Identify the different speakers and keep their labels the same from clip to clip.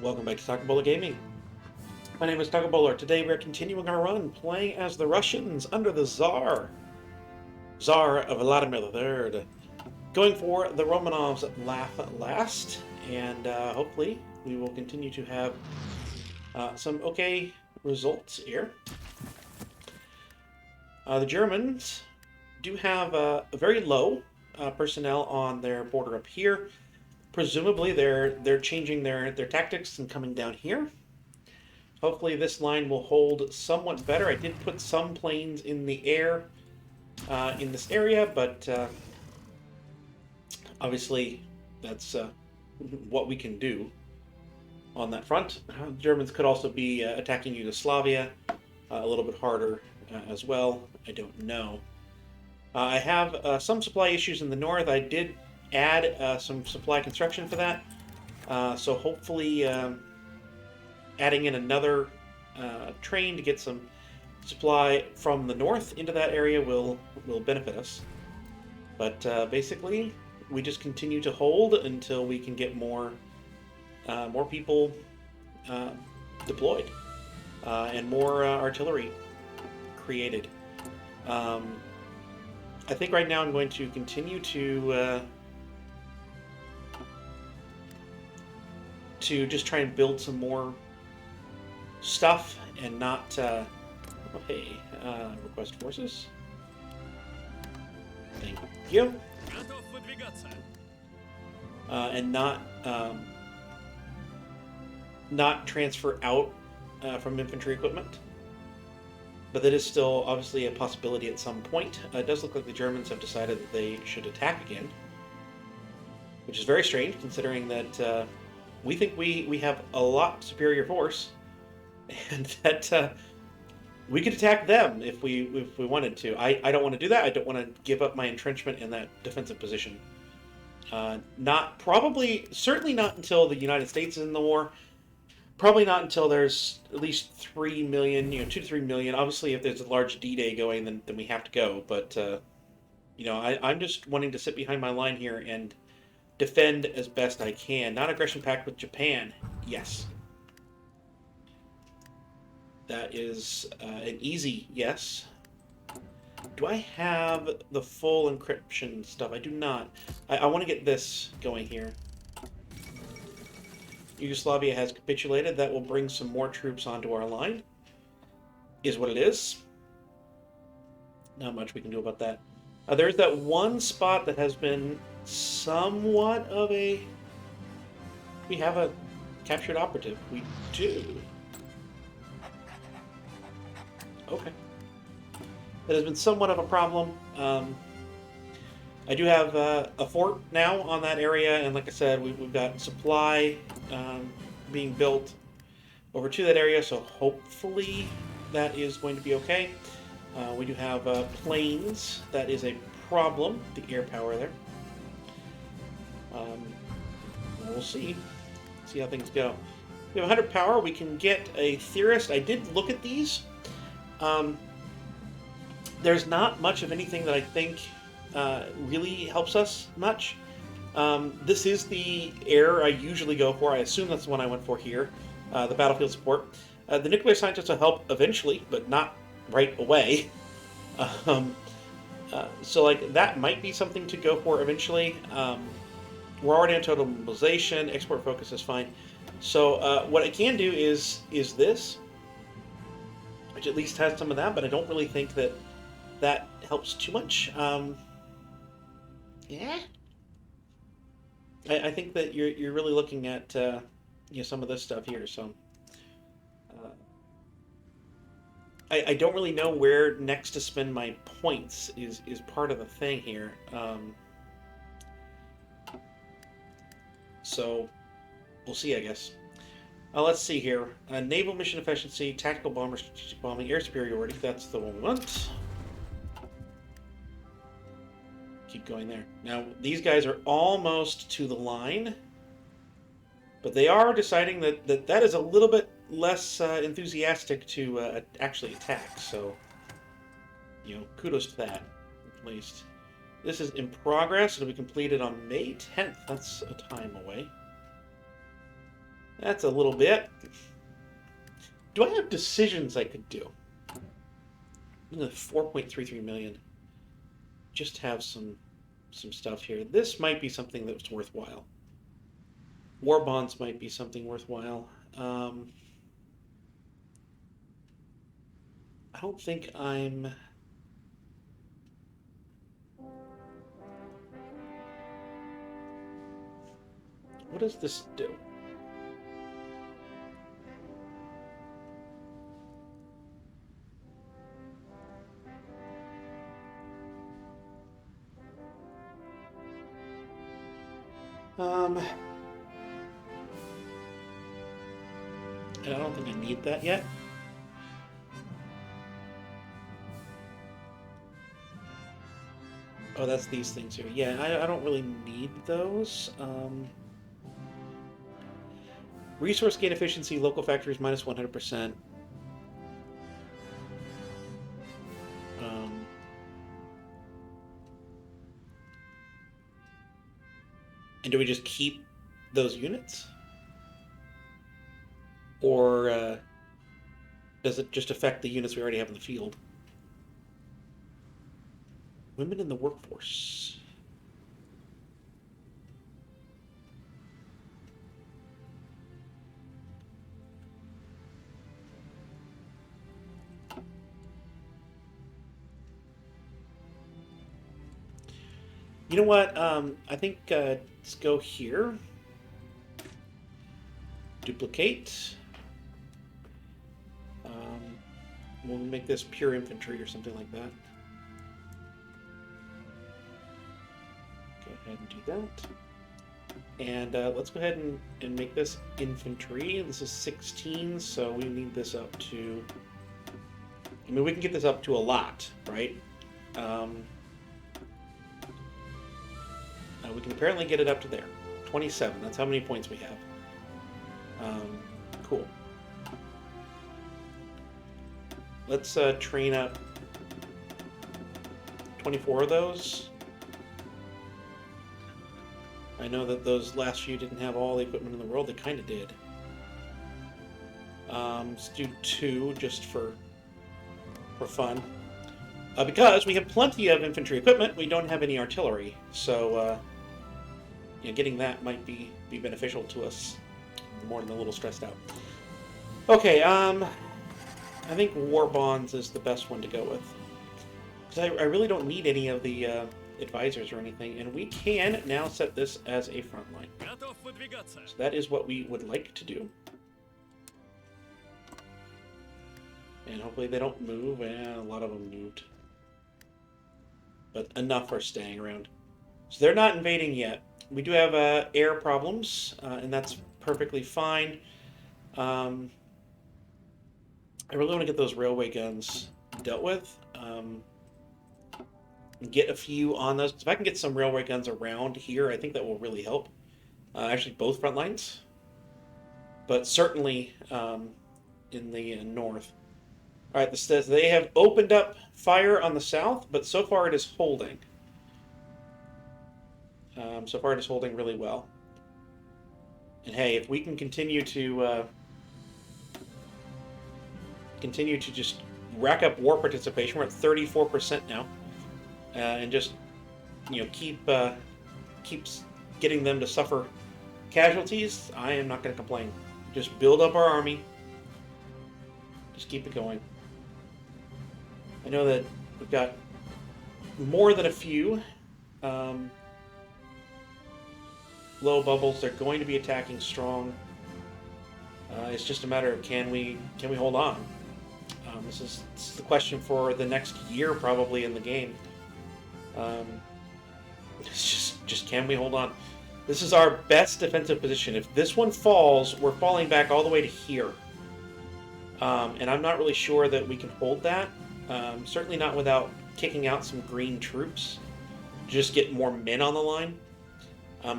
Speaker 1: Welcome back to Taco Bowler Gaming. My name is Taco Bowler. Today we're continuing our run, playing as the Russians under the Tsar. Tsar of Vladimir III. Going for the Romanovs Laugh Last, and hopefully we will continue to have some okay results here. The Germans do have a very low personnel on their border up here. Presumably they're changing their tactics and coming down here. Hopefully this line will hold somewhat better. I did put some planes in the air in this area, but obviously that's what we can do on that front. Germans could also be attacking Yugoslavia a little bit harder as well. I don't know. I have some supply issues in the north. I did add some supply construction for that. So hopefully adding in another train to get some supply from the north into that area will benefit us. But basically, we just continue to hold until we can get more people deployed and more artillery created. I think right now I'm going to continue to just try and build some more stuff and not request forces. Thank you. And not transfer out from infantry equipment. But that is still obviously a possibility at some point. It does look like the Germans have decided that they should attack again, which is very strange considering that we think we have a lot superior force, and that we could attack them if we wanted to. I don't want to do that. I don't want to give up my entrenchment in that defensive position. Certainly not until the United States is in the war. Probably not until there's at least 3 million, 2 to 3 million. Obviously, if there's a large D-Day going, then we have to go. But I'm just wanting to sit behind my line here and defend as best I can. Non-aggression pact with Japan. Yes. That is an easy yes. Do I have the full encryption stuff? I do not. I want to get this going here. Yugoslavia has capitulated. That will bring some more troops onto our line. Is what it is. Not much we can do about that. There's that one spot that has been somewhat of a... We have a captured operative. We do. Okay. That has been somewhat of a problem. I do have a fort now on that area, and like I said, we've got supply being built over to that area, so hopefully that is going to be okay. We do have planes. That is a problem, the air power there. We'll see how things go. We have 100 power. We can get a theorist. I did look at these. There's not much of anything that I think really helps us much. This is the air I usually go for. I assume that's the one I went for here. The battlefield support. The nuclear scientists will help eventually, but not right away. So like that might be something to go for eventually. We're already on total mobilization. Export focus is fine. So what I can do is this, which at least has some of that, but I don't really think that helps too much. Yeah. I think that you're really looking at some of this stuff here. So I don't really know where next to spend my points is part of the thing here. So we'll see, I guess. Let's see here. Naval mission efficiency, tactical bomber, strategic bombing, air superiority. That's the one we want. Keep going there. Now, these guys are almost to the line, but they are deciding that is a little bit less enthusiastic to actually attack. So, kudos to that, at least. This is in progress. It'll be completed on May 10th. That's a time away. That's a little bit. Do I have decisions I could do? 4.33 million. Just have some stuff here. This might be something that's worthwhile. War bonds might be something worthwhile. I don't think I'm... What does this do? I don't think I need that yet. Oh, that's these things here. Yeah, I don't really need those. Resource gain efficiency, local factories minus 100%. And do we just keep those units? Or does it just affect the units we already have in the field? Women in the workforce. You know what? I think let's go here. Duplicate. We'll make this pure infantry or something like that. Go ahead and do that. And let's go ahead and make this infantry. This is 16, so we need this up to... I mean, we can get this up to a lot, right? We can apparently get it up to there. 27, that's how many points we have. Cool. Let's train up 24 of those. I know that those last few didn't have all the equipment in the world. They kind of did. Let's do 2 just for fun. Because we have plenty of infantry equipment, we don't have any artillery. So, you know, getting that might be beneficial to us. More than a little stressed out. Okay, I think war bonds is the best one to go with. Because I really don't need any of the advisors or anything, and we can now set this as a front line. So that is what we would like to do. And hopefully they don't move, and a lot of them moved. But enough are staying around. So they're not invading yet. We do have air problems, and that's perfectly fine. I really want to get those railway guns dealt with. Get a few on those. If I can get some railway guns around here, I think that will really help. Actually, both front lines. But certainly in the north. Alright, this says they have opened up fire on the south, but so far it is holding. So far it is holding really well. And hey, if we can continue to just rack up war participation, we're at 34% now, and just keeps getting them to suffer casualties, I am not going to complain. Just build up our army. Just keep it going. I know that we've got more than a few low bubbles. They're going to be attacking strong. It's just a matter of can we hold on. This is the question for the next year probably in the game. It's just can we hold on? This is our best defensive position. If this one falls, we're falling back all the way to here. And I'm not really sure that we can hold that. Certainly not without kicking out some green troops. Just get more men on the line.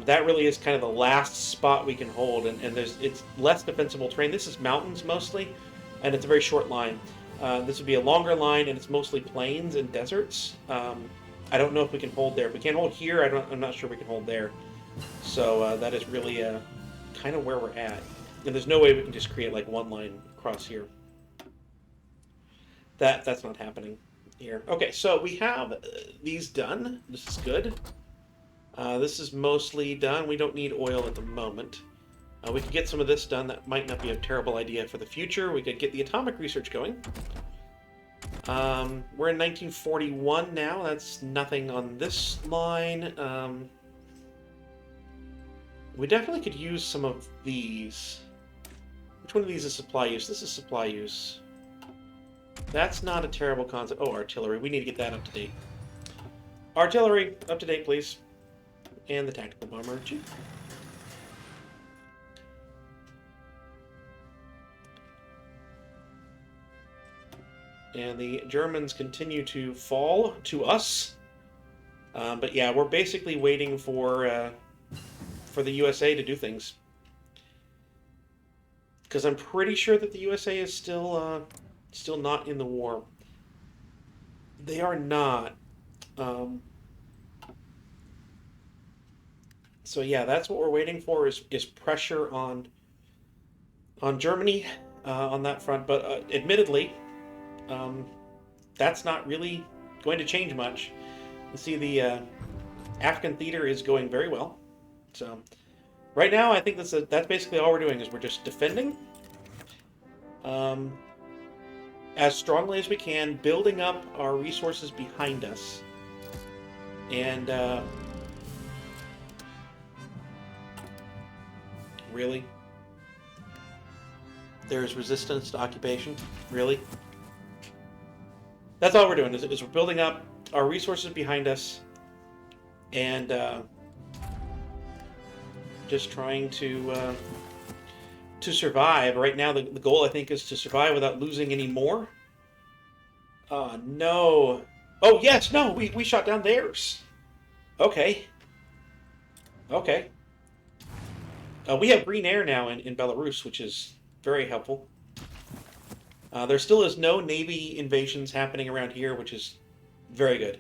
Speaker 1: That really is kind of the last spot we can hold, and it's less defensible terrain. This is mountains mostly, and it's a very short line. This would be a longer line, and it's mostly plains and deserts. I don't know if we can hold there. If we can't hold here, I'm not sure we can hold there. So that is really kind of where we're at. And there's no way we can just create like one line across here. That's not happening here. Okay, so we have these done. This is good. This is mostly done. We don't need oil at the moment. We could get some of this done. That might not be a terrible idea for the future. We could get the atomic research going. We're in 1941 now. That's nothing on this line. We definitely could use some of these. Which one of these is supply use? This is supply use. That's not a terrible concept. Oh, artillery. We need to get that up to date. Artillery, up to date, please. And the tactical bomber, too. And the Germans continue to fall to us. But yeah, we're basically waiting for the USA to do things. Because I'm pretty sure that the USA is still not in the war. They are not. So yeah, that's what we're waiting for is pressure on Germany on that front. But admittedly, that's not really going to change much. You see, the Afghan theater is going very well. So right now, I think that's basically all we're doing is we're just defending as strongly as we can, building up our resources behind us, and really, there's resistance to occupation. Really, that's all we're doing is we're building up our resources behind us, and just trying to survive. Right now, the goal, I think, is to survive without losing any more. No. Oh, yes, no, we shot down theirs. Okay. Okay. We have green air now in Belarus, which is very helpful. There still is no Navy invasions happening around here, which is very good.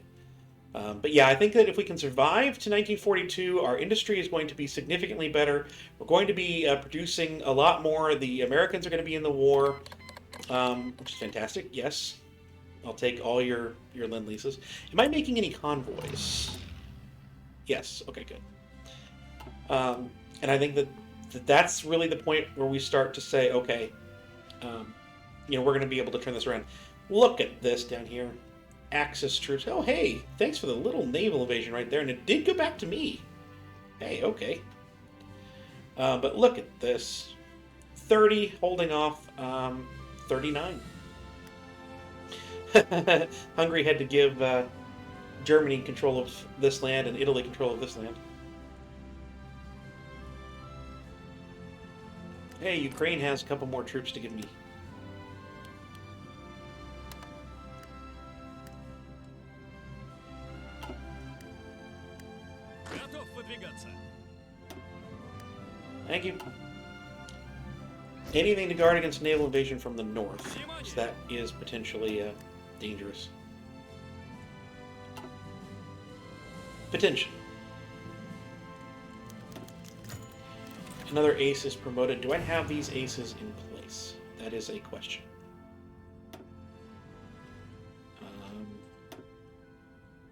Speaker 1: But yeah, I think that if we can survive to 1942, our industry is going to be significantly better. We're going to be producing a lot more. The Americans are going to be in the war, which is fantastic. Yes, I'll take all your Lend-Leases. Am I making any convoys? Yes. Okay, good. And I think that's really the point where we start to say, okay, we're going to be able to turn this around. Look at this down here. Axis troops. Oh, hey, thanks for the little naval invasion right there. And it did go back to me. Hey, okay. But look at this. 30 holding off 39. Hungary had to give Germany control of this land and Italy control of this land. Hey, Ukraine has a couple more troops to give me. Thank you. Anything to guard against naval invasion from the north, because that is potentially dangerous. Potentially. Another ace is promoted. Do I have these aces in place? That is a question.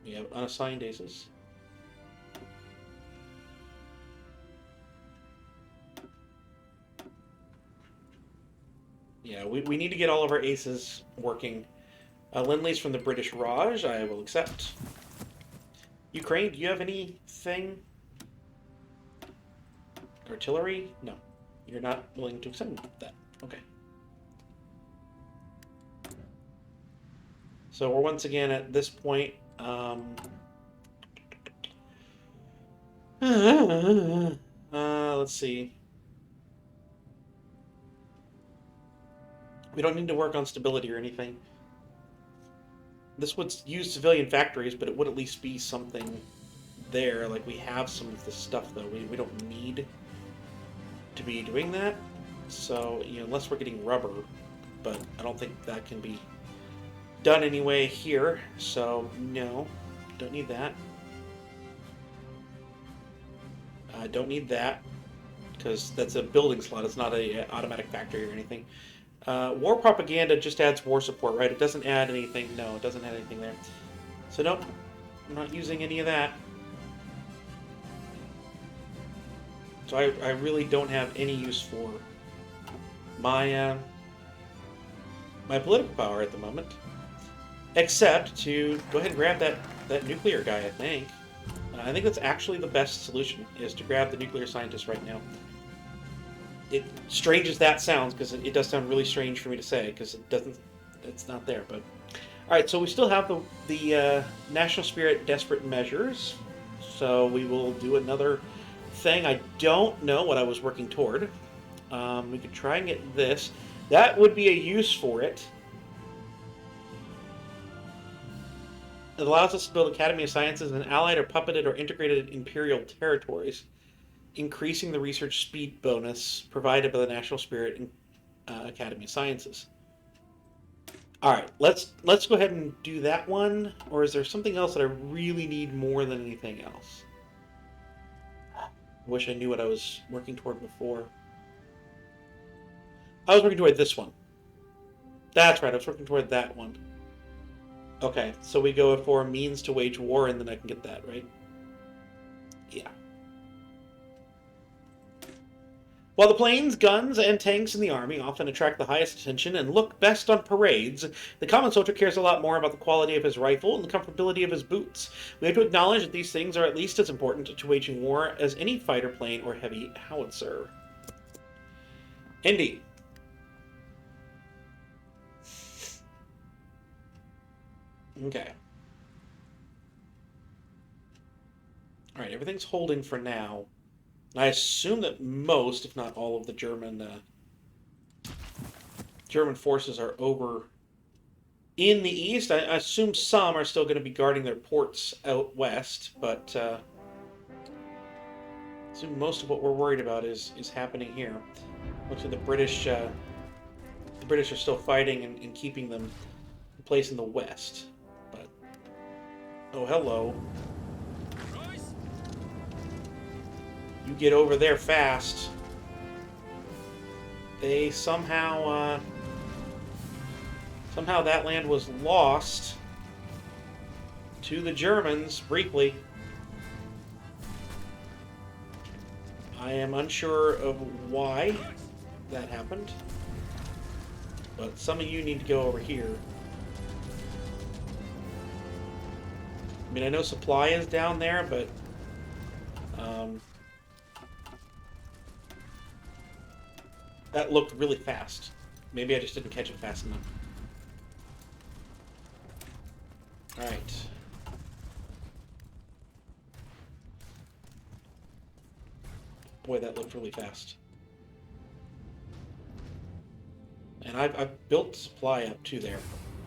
Speaker 1: We have unassigned aces. Yeah, we need to get all of our aces working. Lend-Lease from the British Raj, I will accept. Ukraine, do you have anything? Artillery? No. You're not willing to accept that. Okay. So we're once again at this point. Let's see. We don't need to work on stability or anything. This would use civilian factories, but it would at least be something there. Like, we have some of this stuff, though. We don't need to be doing that. So, unless we're getting rubber. But I don't think that can be done anyway here. So, no. Don't need that. Don't need that. because that's a building slot. It's not a automatic factory or anything. War propaganda just adds war support, right? It doesn't add anything. No, it doesn't add anything there. So nope, I'm not using any of that. So I really don't have any use for my my political power at the moment, except to go ahead and grab that nuclear guy. I think that's actually the best solution, is to grab the nuclear scientist right now. It strange as that sounds, because it does sound really strange for me to say, because it's not there. But all right, so we still have the national spirit desperate measures, so we will do another thing. I don't know what I was working toward. We could try and get this. That would be a use for it. It allows us to build Academy of Sciences in allied or puppeted or integrated imperial territories, increasing the research speed bonus provided by the National Spirit and Academy of Sciences. All right, let's go ahead and do that one. Or is there something else that I really need more than anything else? I wish I knew what I was working toward before. I was working toward this one. That's right, I was working toward that one. Okay, so we go for means to wage war, and then I can get that, right? Yeah. While the planes, guns, and tanks in the army often attract the highest attention and look best on parades, the common soldier cares a lot more about the quality of his rifle and the comfortability of his boots. We have to acknowledge that these things are at least as important to waging war as any fighter plane or heavy howitzer. Indeed. Okay. Alright, everything's holding for now. I assume that most, if not all, of the German forces are over in the east. I assume some are still going to be guarding their ports out west, but I assume most of what we're worried about is happening here. Looks like the British are still fighting and keeping them in place in the west. But oh, hello. You get over there fast. They somehow that land was lost to the Germans briefly. I am unsure of why that happened, but some of you need to go over here. I mean, I know supply is down there, but that looked really fast. Maybe I just didn't catch it fast enough. Alright. Boy, that looked really fast. And I've built supply up to there.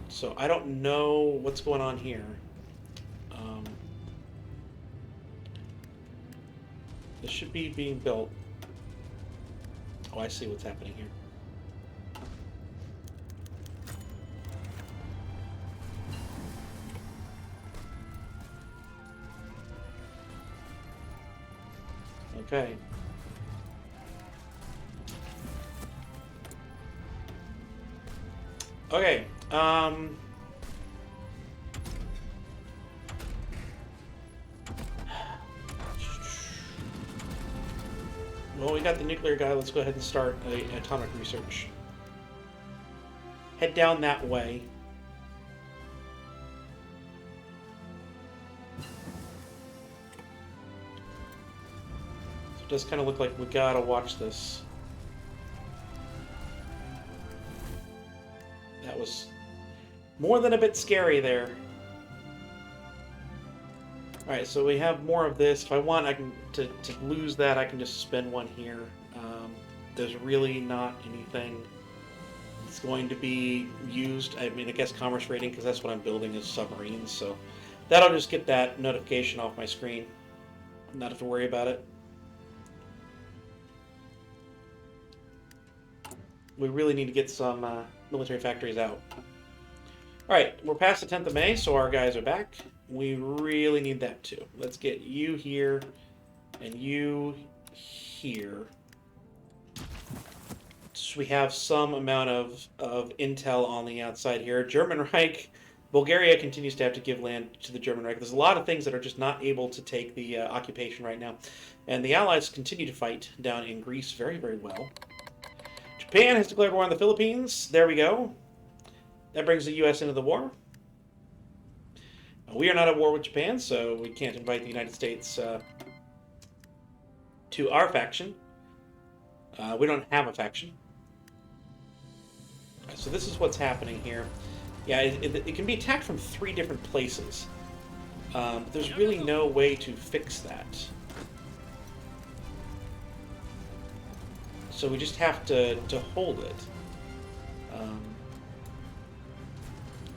Speaker 1: So I don't know what's going on here. This should be being built. Oh, I see what's happening here. Okay. Okay. Well, we got the nuclear guy. Let's go ahead and start atomic research. Head down that way. So it does kind of look like we gotta watch this. That was more than a bit scary there. Alright, so we have more of this. If I want, I can to lose that, I can just spend one here. There's really not anything that's going to be used. I mean, I guess commerce rating, because that's what I'm building is submarines. So that'll just get that notification off my screen. Not have to worry about it. We really need to get some military factories out. Alright, we're past the 10th of May, so our guys are back. We really need that too. Let's get you here and you here. So we have some amount of intel on the outside here. German Reich, Bulgaria continues to have to give land to the German Reich. There's a lot of things that are just not able to take the occupation right now. And the Allies continue to fight down in Greece very, very well. Japan has declared war on the Philippines. There we go. That brings the U.S. into the war. We are not at war with Japan, so we can't invite the United States to our faction. We don't have a faction. So this is what's happening here. Yeah, it can be attacked from 3 different places. There's really no way to fix that. So we just have to hold it.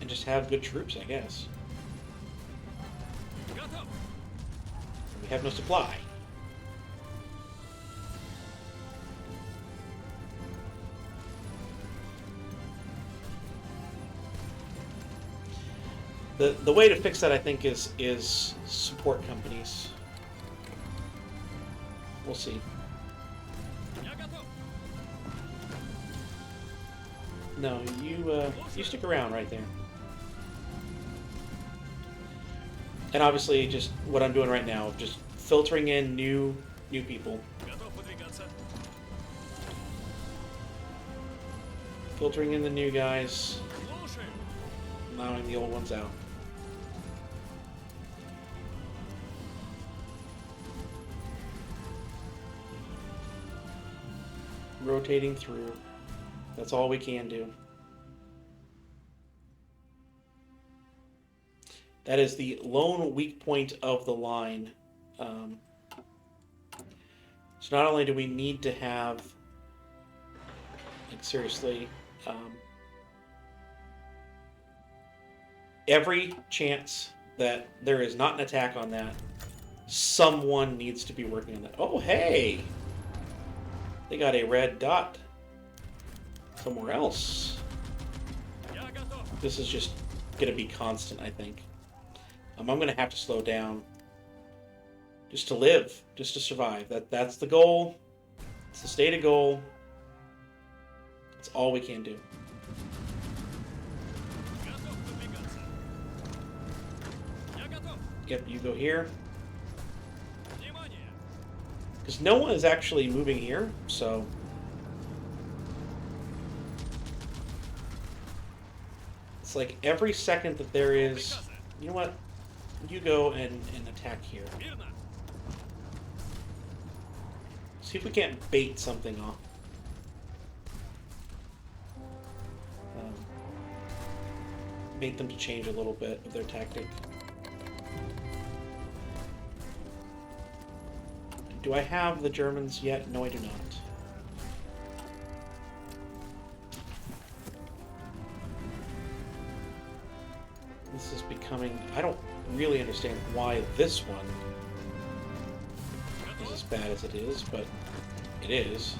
Speaker 1: And just have good troops, I guess. We have no supply. The way to fix that, I think, is support companies. We'll see. No, you stick around right there. And obviously, just what I'm doing right now, just filtering in new people. Filtering in the new guys. Allowing the old ones out. Rotating through. That's all we can do. That is the lone weak point of the line. So not only do we need to have, like, seriously, every chance that there is not an attack on that, someone needs to be working on that. Oh, hey! They got a red dot somewhere else. This is just going to be constant, I think. I'm going to have to slow down. Just to live. Just to survive. That's the goal. It's the stated goal. It's all we can do. Yep, you go here. Because no one is actually moving here, so... It's like every second that there is... You know what? You go and attack here. See if we can't bait something off. Bait them to change a little bit of their tactic. Do I have the Germans yet? No, I do not. This is becoming... I don't really understand why this one is as bad as it is, but it is.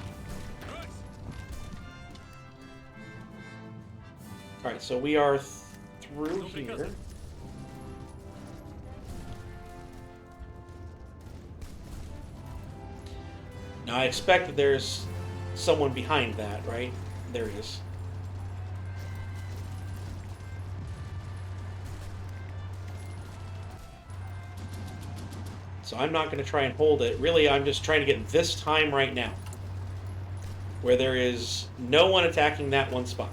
Speaker 1: Alright, so we are through here. Now, I expect that there's someone behind that, right? There he is. So I'm not going to try and hold it. Really, I'm just trying to get this time right now, where there is no one attacking that one spot.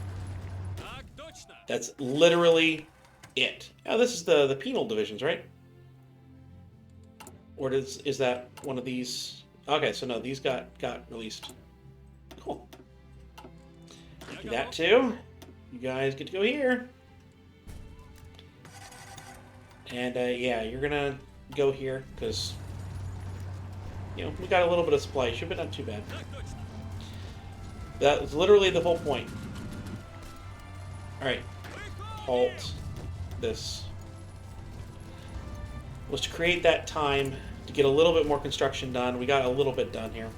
Speaker 1: That's literally it. Now, this is the penal divisions, right? Or is that one of these? Okay, so no, these got released. Cool. Do that too. You guys get to go here. And yeah, you're gonna go here because you know we got a little bit of supply. Should be not too bad. That was literally the whole point. All right, halt this. Was to create that time to get a little bit more construction done. We got a little bit done here.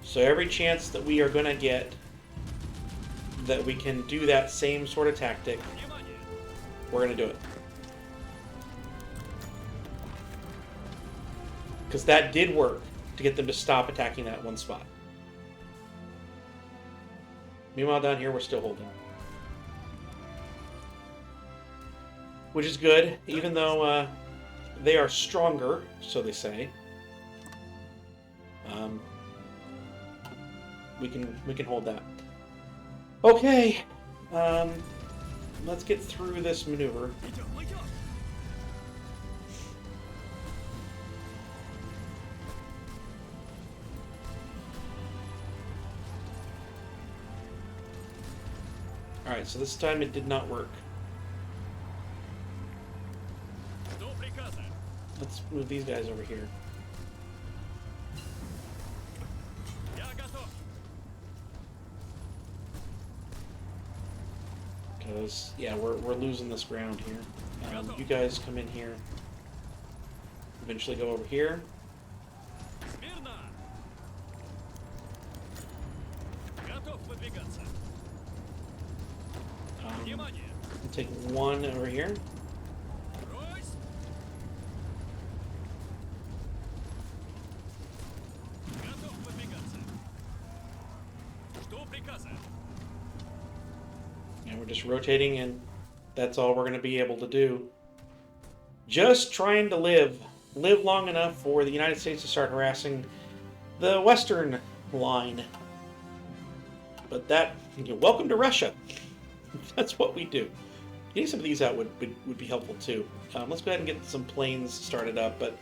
Speaker 1: So every chance that we are going to get that we can do that same sort of tactic, we're going to do it. Because that did work to get them to stop attacking that one spot. Meanwhile, down here, we're still holding. Which is good, even though they are stronger, so they say. We can hold that. Okay, let's get through this maneuver. Alright, so this time it did not work. Let's move these guys over here. Because, yeah, we're losing this ground here. You guys come in here. Eventually go over here. Take one over here. And we're just rotating, and that's all we're going to be able to do. Just trying to live long enough for the United States to start harassing the Western line. But that, welcome to Russia. That's what we do. Getting some of these out would be helpful too. Let's go ahead and get some planes started up. But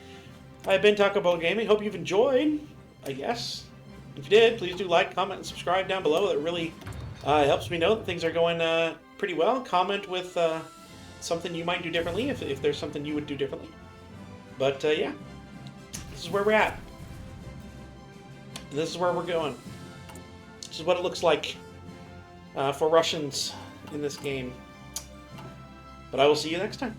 Speaker 1: I've been Taco Bell Gaming. Hope you've enjoyed, I guess. If you did, please do like, comment, and subscribe down below. That really helps me know that things are going pretty well. Comment with something you might do differently, if there's something you would do differently. But yeah, this is where we're at. And this is where we're going. This is what it looks like for Russians in this game. But I will see you next time.